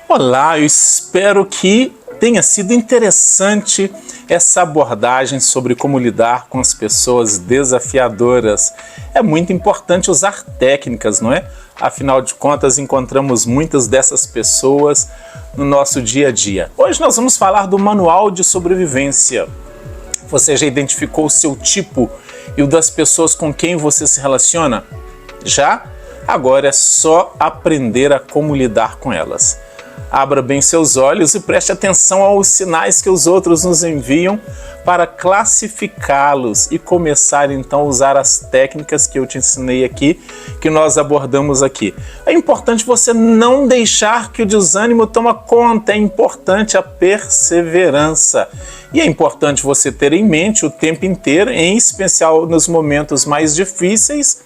Olá, eu espero que tenha sido interessante essa abordagem sobre como lidar com as pessoas desafiadoras. É muito importante usar técnicas, não é? Afinal de contas, encontramos muitas dessas pessoas no nosso dia a dia. Hoje nós vamos falar do manual de sobrevivência. Você já identificou o seu tipo e o das pessoas com quem você se relaciona? Já? Agora é só aprender a como lidar com elas. Abra bem seus olhos e preste atenção aos sinais que os outros nos enviam para classificá-los e começar então a usar as técnicas que eu te ensinei aqui, que nós abordamos aqui. É importante você não deixar que o desânimo tome conta, é importante a perseverança. E é importante você ter em mente o tempo inteiro, em especial nos momentos mais difíceis,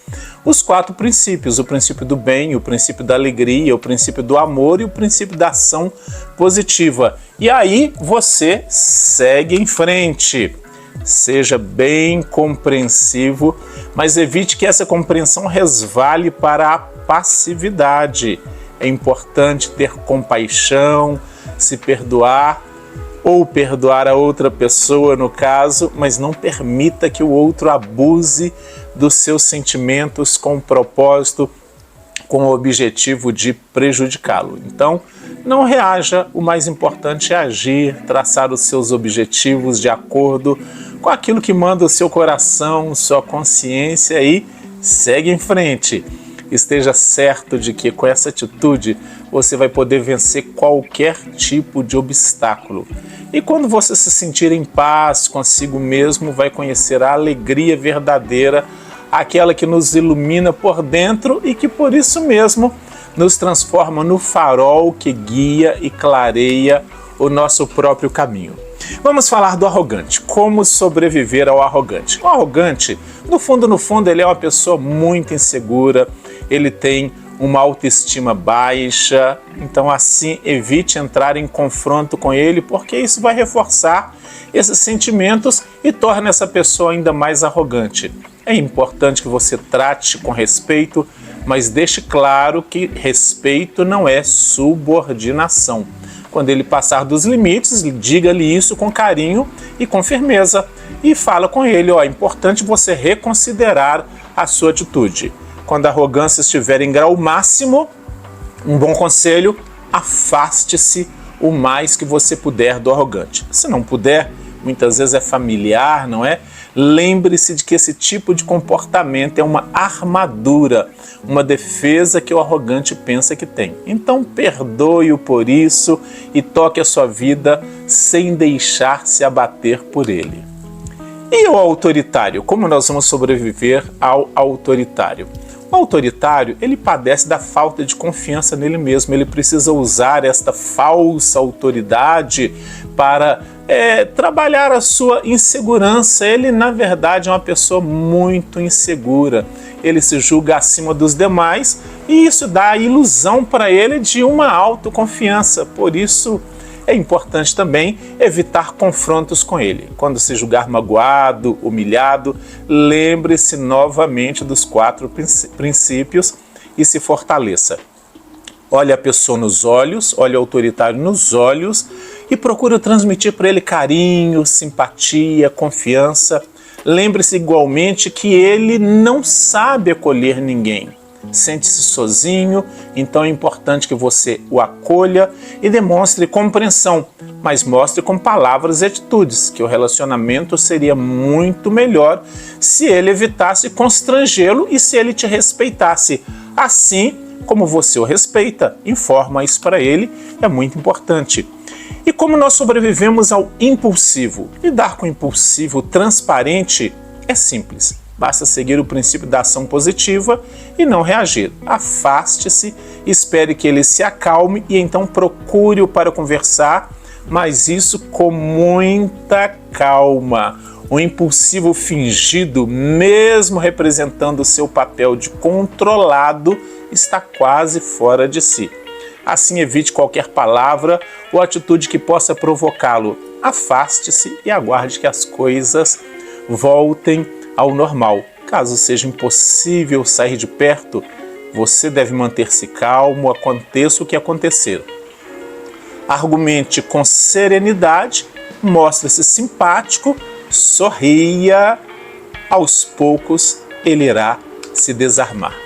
os 4 princípios: o princípio do bem, o princípio da alegria, o princípio do amor e o princípio da ação positiva. E aí você segue em frente. Seja bem compreensivo, mas evite que essa compreensão resvale para a passividade. É importante ter compaixão, se perdoar ou perdoar a outra pessoa no caso, mas não permita que o outro abuse dos seus sentimentos com o propósito, com o objetivo de prejudicá-lo. Então, não reaja, o mais importante é agir, traçar os seus objetivos de acordo com aquilo que manda o seu coração, sua consciência e segue em frente. Esteja certo de que com essa atitude você vai poder vencer qualquer tipo de obstáculo. E quando você se sentir em paz consigo mesmo, vai conhecer a alegria verdadeira, aquela que nos ilumina por dentro e que por isso mesmo nos transforma no farol que guia e clareia o nosso próprio caminho. Vamos falar do arrogante. Como sobreviver ao arrogante? O arrogante, no fundo, ele é uma pessoa muito insegura, ele tem uma autoestima baixa, então assim evite entrar em confronto com ele, porque isso vai reforçar esses sentimentos e torna essa pessoa ainda mais arrogante. É importante que você trate com respeito, mas deixe claro que respeito não é subordinação. Quando ele passar dos limites, diga-lhe isso com carinho e com firmeza. E fala com ele, é importante você reconsiderar a sua atitude. Quando a arrogância estiver em grau máximo, um bom conselho, afaste-se o mais que você puder do arrogante. Se não puder, muitas vezes é familiar, não é? Lembre-se de que esse tipo de comportamento é uma armadura, uma defesa que o arrogante pensa que tem. Então perdoe-o por isso e toque a sua vida sem deixar-se abater por ele. E o autoritário? Como nós vamos sobreviver ao autoritário? O autoritário, ele padece da falta de confiança nele mesmo, ele precisa usar esta falsa autoridade para trabalhar a sua insegurança. Ele, na verdade, é uma pessoa muito insegura, ele se julga acima dos demais e isso dá a ilusão para ele de uma autoconfiança, por isso é importante também evitar confrontos com ele. Quando se julgar magoado, humilhado, lembre-se novamente dos 4 princípios e se fortaleça. Olhe a pessoa nos olhos, olhe o autoritário nos olhos e procure transmitir para ele carinho, simpatia, confiança. Lembre-se igualmente que ele não sabe acolher ninguém. Sente-se sozinho, então é importante que você o acolha e demonstre compreensão, mas mostre com palavras e atitudes que o relacionamento seria muito melhor se ele evitasse constrangê-lo e se ele te respeitasse. Assim como você o respeita, informa isso para ele, é muito importante. E como nós sobrevivemos ao impulsivo? Lidar com o impulsivo transparente é simples. Basta seguir o princípio da ação positiva e não reagir. Afaste-se, espere que ele se acalme e então procure-o para conversar, mas isso com muita calma. O impulsivo fingido, mesmo representando o seu papel de controlado, está quase fora de si. Assim, evite qualquer palavra ou atitude que possa provocá-lo. Afaste-se e aguarde que as coisas voltem ao normal. Caso seja impossível sair de perto, você deve manter-se calmo, aconteça o que acontecer. Argumente com serenidade, mostre-se simpático, sorria, aos poucos ele irá se desarmar.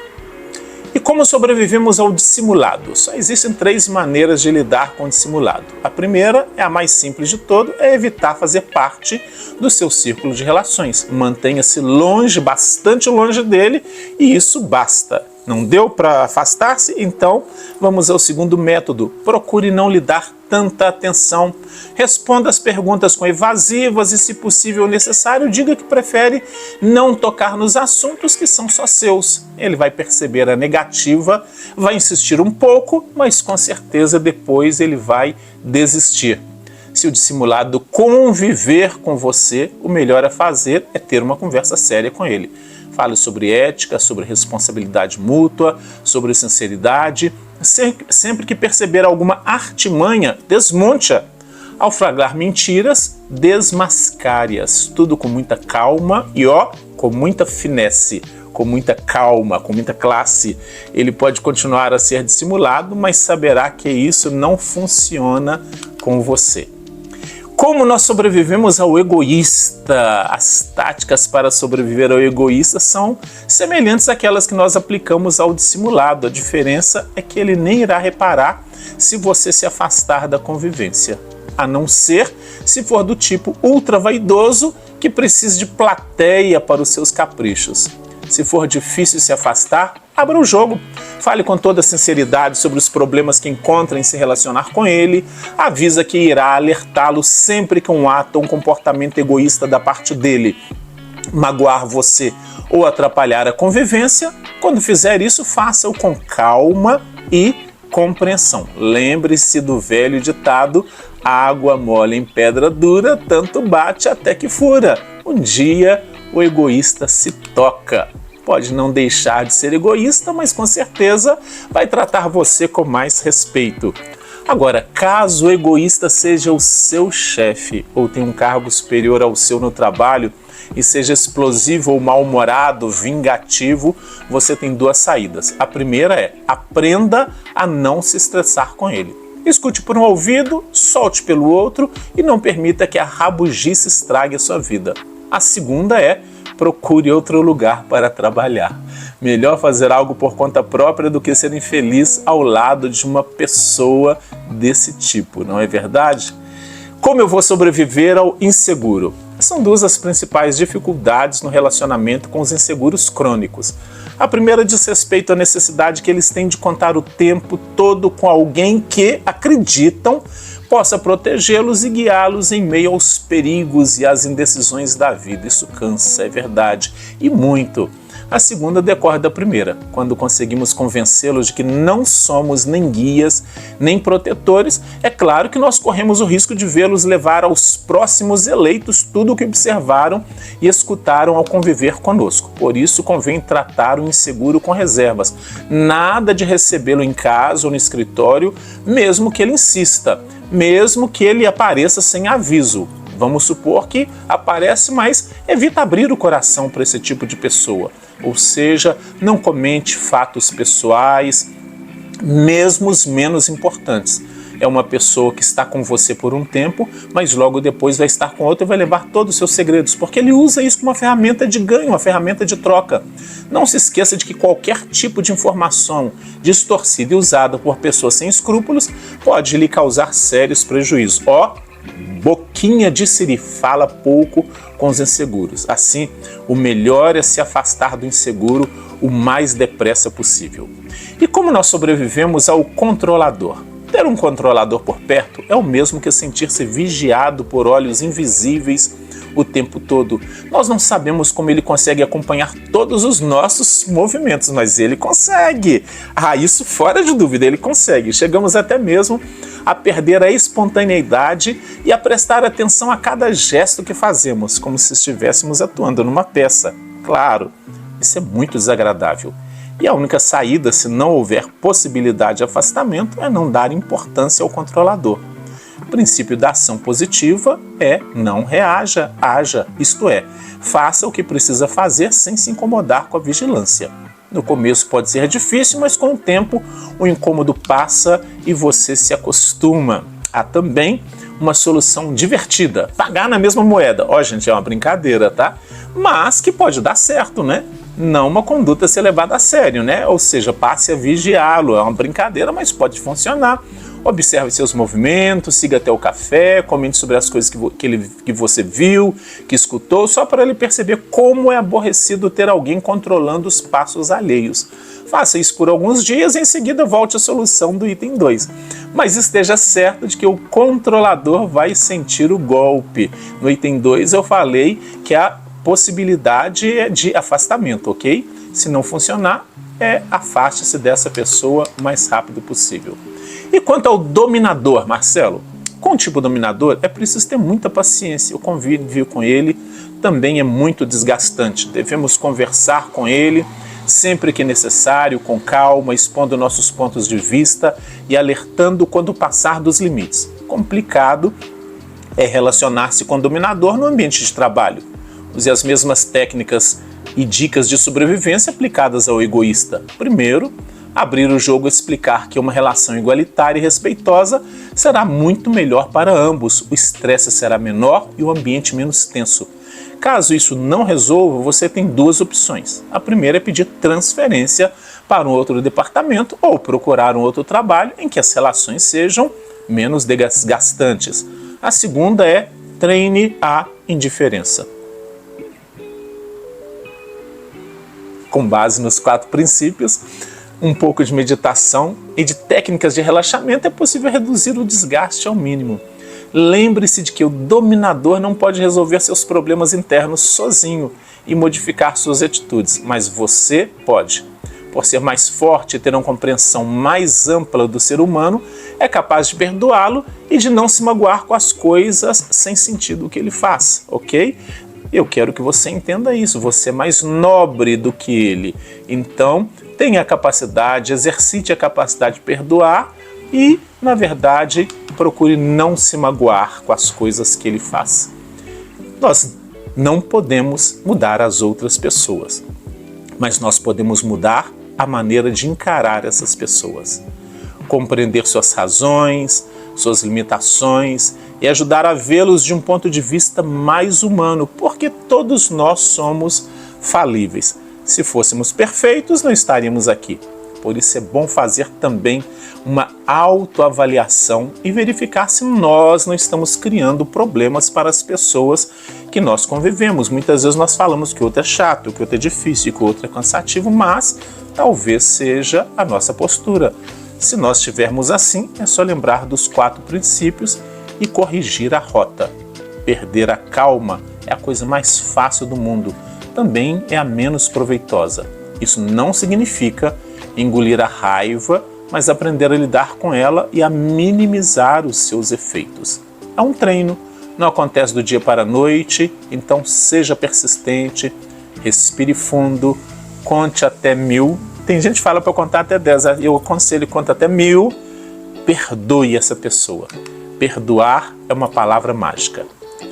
E como sobrevivemos ao dissimulado? Só existem 3 maneiras de lidar com o dissimulado. A primeira, é a mais simples de todo, é evitar fazer parte do seu círculo de relações. Mantenha-se longe, bastante longe dele, e isso basta. Não deu para afastar-se? Então vamos ao segundo método. Procure não lhe dar tanta atenção. Responda as perguntas com evasivas e, se possível necessário, diga que prefere não tocar nos assuntos que são só seus. Ele vai perceber a negativa, vai insistir um pouco, mas com certeza depois ele vai desistir. Se o dissimulado conviver com você, o melhor a fazer é ter uma conversa séria com ele. Fale sobre ética, sobre responsabilidade mútua, sobre sinceridade. Sempre que perceber alguma artimanha, desmonte-a. Ao flagrar mentiras, desmascare-as. Tudo com muita calma e, com muita finesse, com muita calma, com muita classe. Ele pode continuar a ser dissimulado, mas saberá que isso não funciona com você. Como nós sobrevivemos ao egoísta? As táticas para sobreviver ao egoísta são semelhantes àquelas que nós aplicamos ao dissimulado. A diferença é que ele nem irá reparar se você se afastar da convivência, a não ser se for do tipo ultra vaidoso que precisa de plateia para os seus caprichos. Se for difícil se afastar, abra o jogo. Fale com toda sinceridade sobre os problemas que encontra em se relacionar com ele. Avisa que irá alertá-lo sempre que um ato ou um comportamento egoísta da parte dele magoar você ou atrapalhar a convivência. Quando fizer isso, faça-o com calma e compreensão. Lembre-se do velho ditado: água mole em pedra dura, tanto bate até que fura. Um dia o egoísta se toca. Pode não deixar de ser egoísta, mas com certeza vai tratar você com mais respeito. Agora, caso o egoísta seja o seu chefe ou tenha um cargo superior ao seu no trabalho e seja explosivo ou mal-humorado, vingativo, você tem 2 saídas. A primeira é: aprenda a não se estressar com ele. Escute por um ouvido, solte pelo outro e não permita que a rabugice estrague a sua vida. A segunda é: procure outro lugar para trabalhar. Melhor fazer algo por conta própria do que ser infeliz ao lado de uma pessoa desse tipo, não é verdade? Como eu vou sobreviver ao inseguro? São 2 as principais dificuldades no relacionamento com os inseguros crônicos. A primeira diz respeito à necessidade que eles têm de contar o tempo todo com alguém que acreditam possa protegê-los e guiá-los em meio aos perigos e às indecisões da vida. Isso cansa, é verdade, e muito. A segunda decorre da primeira. Quando conseguimos convencê-los de que não somos nem guias, nem protetores, é claro que nós corremos o risco de vê-los levar aos próximos eleitos tudo o que observaram e escutaram ao conviver conosco. Por isso, convém tratar o inseguro com reservas. Nada de recebê-lo em casa ou no escritório, mesmo que ele insista, mesmo que ele apareça sem aviso. Vamos supor que aparece, mas evita abrir o coração para esse tipo de pessoa. Ou seja, não comente fatos pessoais, mesmo os menos importantes. É uma pessoa que está com você por um tempo, mas logo depois vai estar com outra e vai levar todos os seus segredos, porque ele usa isso como uma ferramenta de ganho, uma ferramenta de troca. Não se esqueça de que qualquer tipo de informação distorcida e usada por pessoas sem escrúpulos pode lhe causar sérios prejuízos. Boquinha de siri, fala pouco com os inseguros. Assim, o melhor é se afastar do inseguro o mais depressa possível. E como nós sobrevivemos ao controlador? Ter um controlador por perto é o mesmo que sentir-se vigiado por olhos invisíveis o tempo todo. Nós não sabemos como ele consegue acompanhar todos os nossos movimentos, mas ele consegue. Isso fora de dúvida, ele consegue. Chegamos até mesmo a perder a espontaneidade e a prestar atenção a cada gesto que fazemos, como se estivéssemos atuando numa peça. Claro, isso é muito desagradável. E a única saída, se não houver possibilidade de afastamento, é não dar importância ao controlador. O princípio da ação positiva é não reaja, haja, isto é, faça o que precisa fazer sem se incomodar com a vigilância. No começo pode ser difícil, mas com o tempo o incômodo passa e você se acostuma. Há também uma solução divertida, pagar na mesma moeda. Ó, gente, é uma brincadeira, tá? Mas que pode dar certo, né? Não uma conduta ser levada a sério, né? Ou seja, passe a vigiá-lo. É uma brincadeira, mas pode funcionar. Observe seus movimentos, siga até o café, comente sobre as coisas que você viu, que escutou, só para ele perceber como é aborrecido ter alguém controlando os passos alheios. Faça isso por alguns dias e em seguida volte à solução do item 2. Mas esteja certo de que o controlador vai sentir o golpe. No item 2 eu falei que a possibilidade é de afastamento, ok? Se não funcionar, afaste-se dessa pessoa o mais rápido possível. E quanto ao dominador, Marcelo? Com o tipo dominador é preciso ter muita paciência. O convívio com ele também é muito desgastante. Devemos conversar com ele sempre que necessário, com calma, expondo nossos pontos de vista e alertando quando passar dos limites. Complicado é relacionar-se com o dominador no ambiente de trabalho. Use as mesmas técnicas e dicas de sobrevivência aplicadas ao egoísta. Primeiro, abrir o jogo e explicar que uma relação igualitária e respeitosa será muito melhor para ambos, o estresse será menor e o ambiente menos tenso. Caso isso não resolva, você tem duas opções. A primeira é pedir transferência para um outro departamento ou procurar um outro trabalho em que as relações sejam menos desgastantes. A segunda é treine a indiferença. Com base nos 4 princípios, um pouco de meditação e de técnicas de relaxamento é possível reduzir o desgaste ao mínimo. Lembre-se de que o dominador não pode resolver seus problemas internos sozinho e modificar suas atitudes, mas você pode. Por ser mais forte e ter uma compreensão mais ampla do ser humano, é capaz de perdoá-lo e de não se magoar com as coisas sem sentido que ele faz, ok? Eu quero que você entenda isso, você é mais nobre do que ele. Então, tenha a capacidade, exercite a capacidade de perdoar e, na verdade, procure não se magoar com as coisas que ele faz. Nós não podemos mudar as outras pessoas, mas nós podemos mudar a maneira de encarar essas pessoas. Compreender suas razões, suas limitações e ajudar a vê-los de um ponto de vista mais humano, porque todos nós somos falíveis. Se fôssemos perfeitos, não estaríamos aqui. Por isso é bom fazer também uma autoavaliação e verificar se nós não estamos criando problemas para as pessoas que nós convivemos. Muitas vezes nós falamos que o outro é chato, que o outro é difícil, que o outro é cansativo, mas talvez seja a nossa postura. Se nós estivermos assim, é só lembrar dos 4 princípios e corrigir a rota. Perder a calma é a coisa mais fácil do mundo. Também é a menos proveitosa. Isso não significa engolir a raiva, mas aprender a lidar com ela e a minimizar os seus efeitos. É um treino, não acontece do dia para a noite, então seja persistente, respire fundo, conte até 1000. Tem gente que fala para eu contar até 10, eu aconselho conta até 1000, perdoe essa pessoa. Perdoar é uma palavra mágica.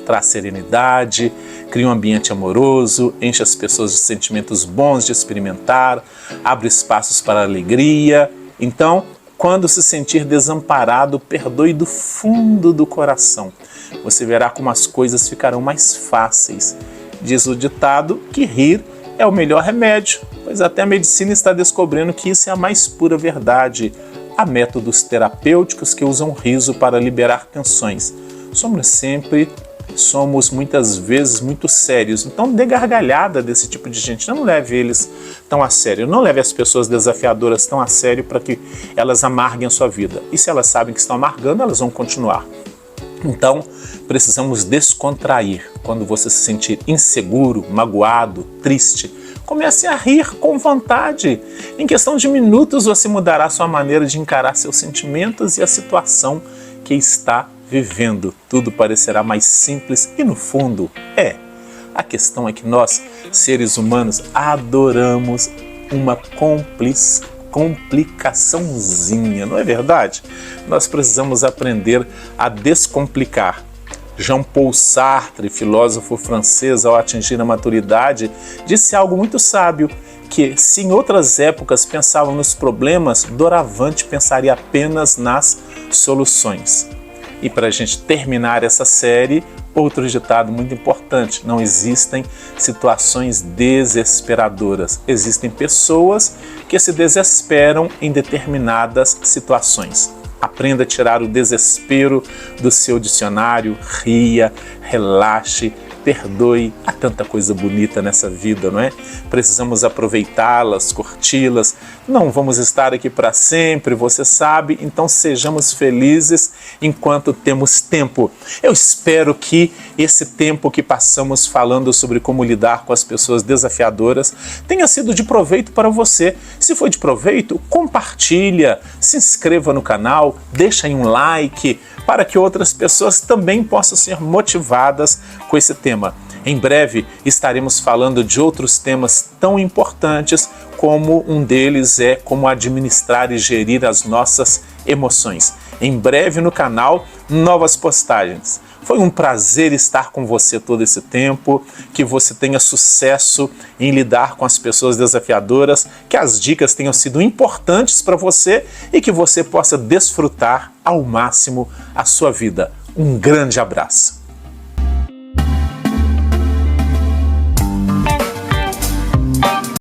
Traz serenidade, cria um ambiente amoroso, enche as pessoas de sentimentos bons de experimentar, abre espaços para a alegria. Então, quando se sentir desamparado, perdoe do fundo do coração. Você verá como as coisas ficarão mais fáceis. Diz o ditado que rir é o melhor remédio, pois até a medicina está descobrindo que isso é a mais pura verdade. Há métodos terapêuticos que usam riso para liberar tensões. Somos muitas vezes muito sérios, então dê gargalhada desse tipo de gente, não leve eles tão a sério, não leve as pessoas desafiadoras tão a sério para que elas amarguem a sua vida. E se elas sabem que estão amargando, elas vão continuar. Então, precisamos descontrair. Quando você se sentir inseguro, magoado, triste, comece a rir com vontade. Em questão de minutos, você mudará sua maneira de encarar seus sentimentos e a situação que está vivendo. Tudo parecerá mais simples e, no fundo, é. A questão é que nós, seres humanos, adoramos uma complicaçãozinha, não é verdade? Nós precisamos aprender a descomplicar. Jean-Paul Sartre, filósofo francês, ao atingir a maturidade, disse algo muito sábio, que se em outras épocas pensavam nos problemas, doravante pensaria apenas nas soluções. E para a gente terminar essa série, outro ditado muito importante: não existem situações desesperadoras, existem pessoas que se desesperam em determinadas situações. Aprenda a tirar o desespero do seu dicionário, ria, relaxe, perdoe. Há tanta coisa bonita nessa vida, não é? Precisamos aproveitá-las, curti-las. Não vamos estar aqui para sempre, você sabe, então sejamos felizes enquanto temos tempo. Eu espero que esse tempo que passamos falando sobre como lidar com as pessoas desafiadoras tenha sido de proveito para você. Se foi de proveito, compartilha, se inscreva no canal, deixa aí um like para que outras pessoas também possam ser motivadas com esse tema. Em breve estaremos falando de outros temas tão importantes, como um deles é como administrar e gerir as nossas emoções. Em breve no canal, novas postagens. Foi um prazer estar com você todo esse tempo, que você tenha sucesso em lidar com as pessoas desafiadoras, que as dicas tenham sido importantes para você e que você possa desfrutar ao máximo a sua vida. Um grande abraço!